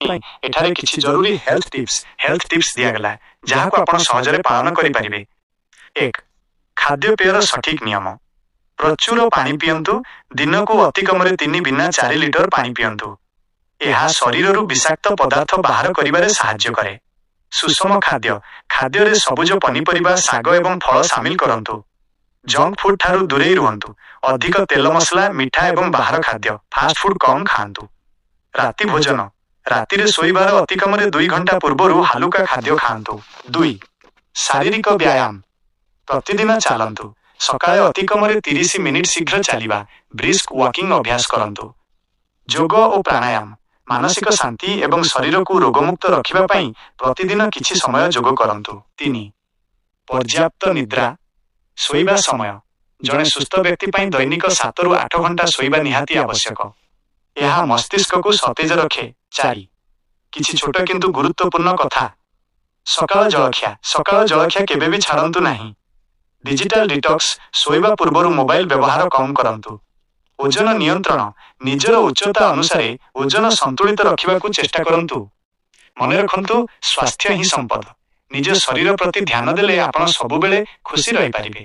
ପାଇଁ ଏଠାରେ କିଛି ଜରୁରୀ ହେଲ୍ଥ ଟିପ୍ସ ଦିଆଗଲା ଯାହାକୁ ଆପଣ ସହଜରେ ପାଳନ କରିପାରିବେ। 1. ଖାଦ୍ୟପେୟର ସଠିକ୍ ନିୟମ। ପ୍ରଚୁର ପାଣି ପିଅନ୍ତୁ। ଦିନକୁ ଅତି କମରେ 3 ଲିଟର ପାଣି ପିଅନ୍ତୁ। ଏହା ଶରୀରରୁ ବିଷାକ୍ତ ପଦାର୍ଥ ବାହାର କରିବାରେ ସାହାଯ୍ୟ କରେ। ସୁଷମ ଖାଦ୍ୟରେ ସବୁଜ ପନିପରିବା, ଶାଗ ଏବଂ ଫଳ ସାମିଲ କରନ୍ତୁ। ଜଙ୍କ ଫୁଡ୍ ଠାରୁ ଦୂରେଇ ରୁହନ୍ତୁ। ଅଧିକ ତେଲ ମସଲା, ମିଠା ଏବଂ ବାହାର ଖାଦ୍ୟ ଫାଷ୍ଟ ଫୁଡ୍ କମ୍ ଖାଆନ୍ତୁ। ରାତି ଭୋଜନ। ରାତିରେ ଶୋଇବାର ଅତି କମରେ 2 ଘଣ୍ଟା ପୂର୍ବରୁ ହାଲୁକା ଖାଦ୍ୟ ଖାଆନ୍ତୁ। 2. ଶାରୀରିକ ବ୍ୟାୟାମ। ପ୍ରତିଦିନ ଚାଲନ୍ତୁ। ସକାଳେ ଅତି କମରେ 30 ମିନିଟ୍ ଶୀଘ୍ର ଚାଲିବା, ବ୍ରିସ୍କ ୱାକିଂ ଅଭ୍ୟାସ କରନ୍ତୁ। ଯୋଗ ଓ ପ୍ରାଣାୟାମ। ମାନସିକ ଶାନ୍ତି ଏବଂ ଶରୀରକୁ ରୋଗମୁକ୍ତ ରଖିବା ପାଇଁ ପ୍ରତିଦିନ କିଛି ସମୟ ଯୋଗ କରନ୍ତୁ। 3. ପର୍ଯ୍ୟାପ୍ତ ନିଦ୍ରା। ଶୋଇବା ସମୟ। ଜଣେ ସୁସ୍ଥ ବ୍ୟକ୍ତି ପାଇଁ ଦୈନିକ 7ରୁ 8 ଘଣ୍ଟା ଶୋଇବା ନିହାତି ଆବଶ୍ୟକ। ଏହା ମସ୍ତିଷ୍କକୁ ସତେଜ ରଖେ। 4. କିଛି ଛୋଟ କିନ୍ତୁ ଗୁରୁତ୍ୱପୂର୍ଣ୍ଣ କଥା। ସକାଳ ଜଳଖିଆ କେବେ ବି ଛାଡ଼ନ୍ତୁ ନାହିଁ। Digital detox. ଶୋଇବା ପୂର୍ବରୁ ମୋବାଇଲ ବ୍ୟବହାର କମ୍ କରନ୍ତୁ। ଓଜନ ନିୟନ୍ତ୍ରଣ। ନିଜର ଉଚ୍ଚତା ଅନୁସାରେ ଓଜନ ସନ୍ତୁଳିତ ରଖିବାକୁ ଚେଷ୍ଟା କରନ୍ତୁ। ମନେ ରଖନ୍ତୁ, ସ୍ୱାସ୍ଥ୍ୟ ହିଁ ସମ୍ପଦ। ନିଜ ଶରୀର ପ୍ରତି ଧ୍ୟାନ ଦେଲେ ଆପଣ ସବୁବେଳେ ଖୁସି ରହିପାରିବେ।